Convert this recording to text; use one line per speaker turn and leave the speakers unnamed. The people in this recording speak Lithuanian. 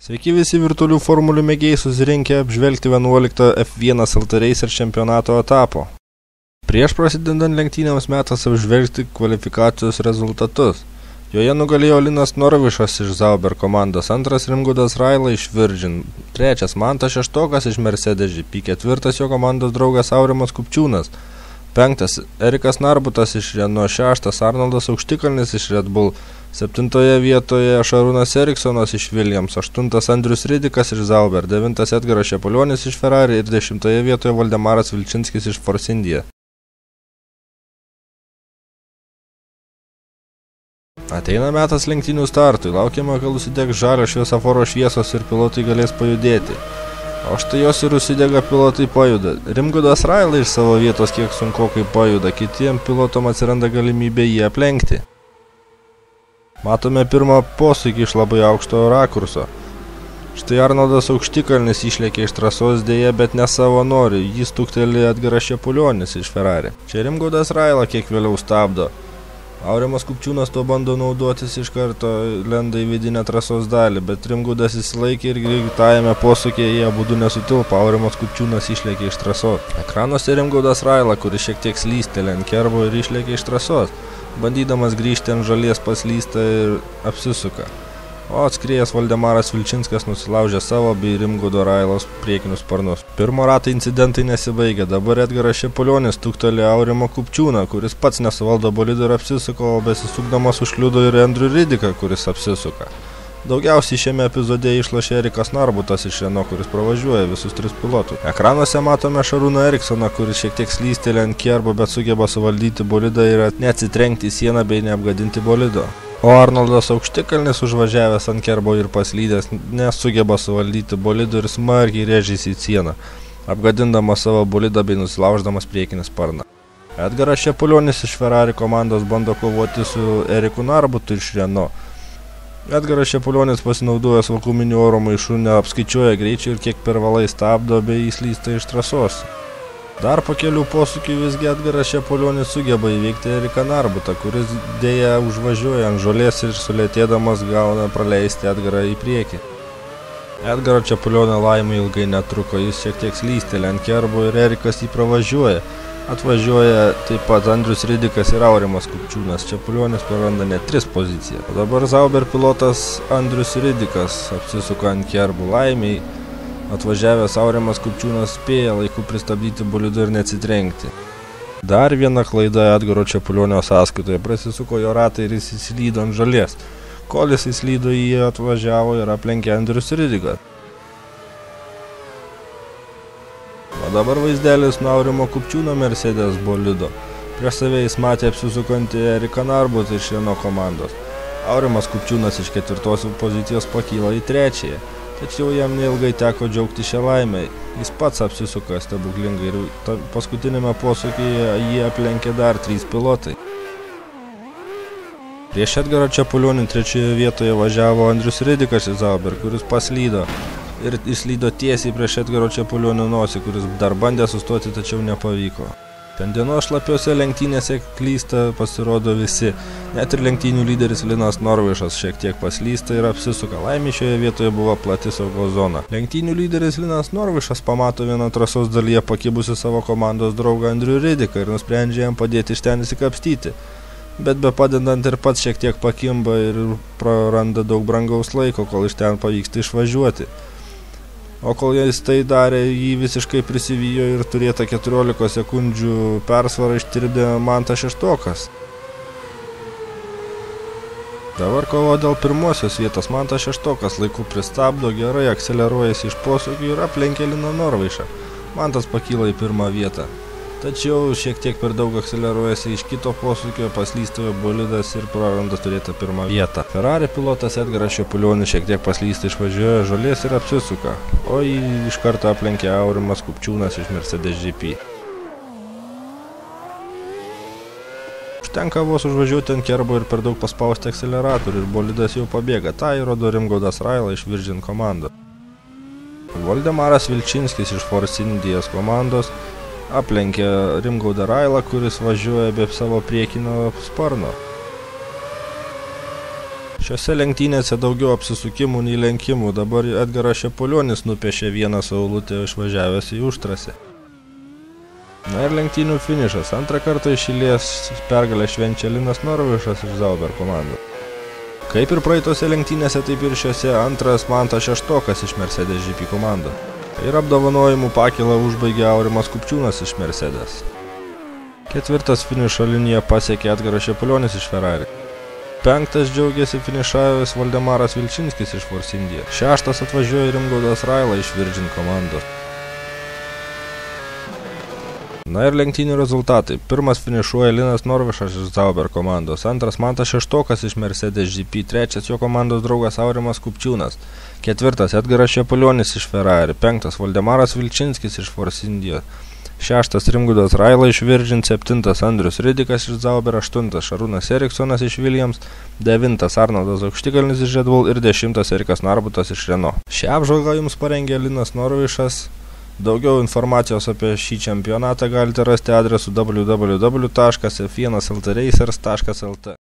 Sveiki visi virtualių formulių mėgėjai susirinkę apžvelgti 11 F1 LT Racer čempionato etapo. Prieš prasidedant lenktynėms metas apžvelgti kvalifikacijos rezultatus. Joje nugalėjo Linas Norvišas iš Sauber komandos, antras Rimgaudas Raila iš Virgin, trečias Mantas Šeštokas iš Mercedes GP, ketvirtas jo komandos draugas Aurimas Kupčiūnas, penktas Erikas Narbutas iš Renault, šeštas Arnoldas Aukštikalnis iš Red Bull, septintoje vietoje Šarūnas Eriksonas iš Williams, aštuntas Andrius Ridikas iš Sauber, devintas Edgaras Šepulionis iš Ferrari ir dešimtoje vietoje Valdemaras Vilčinskis iš Force India. Ateina metas lenktynių startui, laukiama, kol užsidegs žalio šviesoforo šviesos ir pilotai galės pajudėti. O štai jos ir užsidega, pilotai pajuda. Rimgaudas Raila iš savo vietos kiek sunkokai pajuda, kitiem pilotom atsiranda galimybė jį aplenkti. Matome pirmą posūkį iš labai aukšto rakurso. Štai Arnoldas Aukštikalnis išlėkė iš trasos dėja, bet ne savo nori, jis stuktelė Edgaras Šepulionis iš Ferrari. Čia Rimgaudas Raila kiek vėliau stabdo. Aurimas Kupčiūnas tuo bando naudotis, iš karto lenda į vidinę trasos dalį, bet Rimgaudas įsilaikė ir greitajame posūkyje jie abudu nesutilpo, Aurimas Kupčiūnas išlėkė iš trasos. Ekranuose Rimgaudas Raila, kuris šiek tiek slystelė ant kerbo ir išlėkė iš trasos. Bandydamas grįžti ant žalies paslysta ir apsisuka. O atskrėjęs Valdemaras Vilčinskas nusilaužė savo bei Rimgaudo Railos priekinius sparnus. Pirmo rato incidentai nesibaigė, dabar Edgaras Šepulionis stuktelė Aurimą Kupčiūną, kuris pats nesuvaldo bolido ir apsisuko, o besisukdamas užkliudo ir Andrių Ridiką, kuris apsisuka. Daugiausiai šiame epizode išlošė Erikas Narbutas iš Renault, kuris pravažiuoja visus tris pilotus. Ekranuose matome Šarūną Eriksoną, kuris šiek tiek slystelė ant kerbo, bet sugeba suvaldyti bolidą ir neatsitrenkti į sieną bei neapgadinti bolido. O Arnoldas Aukštikalnis užvažiavęs ant kerbo ir paslydęs nesugeba suvaldyti bolido ir smarkiai rėžėsi į sieną, apgadindamas savo bolidą bei nusilauždamas priekinį sparną. Edgaras Šepulionis iš Ferrari komandos bando kovoti su Eriku Narbutu iš Renault. Edgaras Šepulionis pasinaudojęs vakuuminiu oro maišu neapskaičiuoja greičio ir kiek per vėlai stabdo bei įslysta iš trasos. Dar po kelių posūkių visgi Edgaras Šepulionis sugeba įveikti Eriką Narbutą, kuris dėja užvažiuoja ant žolės ir sulėtėdamas gauna praleisti Edgarą į priekį. Edgaro Šepulionio laimė ilgai netruko, jis šiek tiek slystelė ant kerbo ir Erikas jį pravažiuoja. Atvažiuoja taip pat Andrius Ridikas ir Aurimas Kupčiūnas, Šepulionis praranda net 3 poziciją. O dabar Sauber pilotas Andrius Ridikas apsisuka ant kerbų, laimiai atvažiavęs Aurimas Kupčiūnas spėja laiku pristabdyti bolidą ir neatsitrenkti. Dar viena klaida Edgaro Šepulionio sąskaitoje, prasisuko jo ratai ir jis įslydo ant žolės. Kol jis įslydo, jį atvažiavo ir aplenkė Andrius Ridiką. O dabar vaizdelis nuo Aurimo Kupčiūno Mercedes bolido. Prieš save jis matė apsisukantį Eriką Narbutą iš Renault komandos. Aurimas Kupčiūnas iš 4 pozicijos pakyla į 3. Tačiau jam neilgai teko džiaugti šią laimę. Jis pats apsisuka stebuklingai ir paskutinėme posūkyje jį aplenkė dar 3 pilotai. Prieš Edgarą Šepulionį 3 vietoje važiavo Andrius Ridikas iš Sauber, kuris paslydo ir įslydo tiesiai prieš Edgaro Šepulionio nosį, kuris dar bandė sustoti, tačiau nepavyko. Šiandienos šlapiose lenktynėse klysta pasirodo visi. Net ir lenktynių lyderis Linas Norvišas šiek tiek paslysta ir apsisuka. Laimė šioje vietoje buvo plati saugos zona. Lenktynių lyderis Linas Norvišas pamato vieną trasos dalyje pakibusi savo komandos draugą Andrių Ridiką ir nusprendžia jam padėti iš ten įsikapstyti. Bet be padedant ir pats šiek tiek pakimba ir praranda daug brangaus laiko, kol iš ten pavyksta išvažiuoti. O kol jis tai darė, jį visiškai prisivijo ir turėta 14 sekundžių persvarą ištirpdė Mantas Šeštokas. Dabar kovo dėl pirmosios vietos. Mantas Šeštokas laiku pristabdo, gerai akceleruojasi iš posūkių ir aplenkė Liną Norvišą. Mantas pakyla į 1 vietą. Tačiau šiek tiek per daug akceleruojasi iš kito posūkio, paslystojo bolidas ir praranda turėtą 1 vietą. Ferrari pilotas Edgaras Šepulionis šiek tiek paslysta, išvažiuoja žolės ir apsisuka, o jį iš karto aplenkė Aurimas Kupčiūnas iš Mercedes GP. Užtenka vos užvažiuoti ant kerbo ir per daug paspausti akceleratorių ir bolidas jau pabėga. Tai įrodo Rimgaudas Raila iš Virgin komandos. Valdemaras Vilčinskis iš Force India komandos aplenkė Rimgaudą Railą, kuris važiuoja be savo priekinio sparno. Šiose lenktynėse daugiau apsisukimų nei lenkimų, dabar Edgaras Šepulionis nupiešė vieną saulutę išvažiavęs į užtrasę. Na ir lenktynių finišas. Antrą kartą iš eilės pergalę švenčia Linas Norvišas iš Zauber komandos. Kaip ir praeitose lenktynėse, taip ir šiose antras Mantas Šeštokas iš Mercedes GP komandos. Ir apdovanojimų pakilą užbaigė Aurimas Kupčiūnas iš Mercedes. Ketvirtas finišo liniją pasiekė Edgaras Šepulionis iš Ferrari. Penktas džiaugiasi finišavęs Valdemaras Vilčinskis iš Force India. Šeštas atvažiuoja Rimgaudas Raila iš Virgin komandos. Na ir lenktynių rezultatai. Pirmas finišuoja Linas Norvišas iš Zauber komandos. Antras Mantas Šeštokas iš Mercedes GP. Trečias jo komandos draugas Aurimas Kupčiūnas. Ketvirtas Edgaras Šepulionis iš Ferrari. Penktas Valdemaras Vilčinskis iš Force India. Šeštas Rimgaudas Raila iš Virgin, septintas Andrius Ridikas iš Zauber, aštuntas Šarūnas Eriksonas iš Williams, devintas Arnoldas Aukštikalnis iš Red Bull ir dešimtas Erikas Narbutas iš Renault. Šią apžvalgą jums parengė Linas Norvišas. Daugiau informacijos apie šį čempionatą galite rasti adresu www.f1ltracers.lt.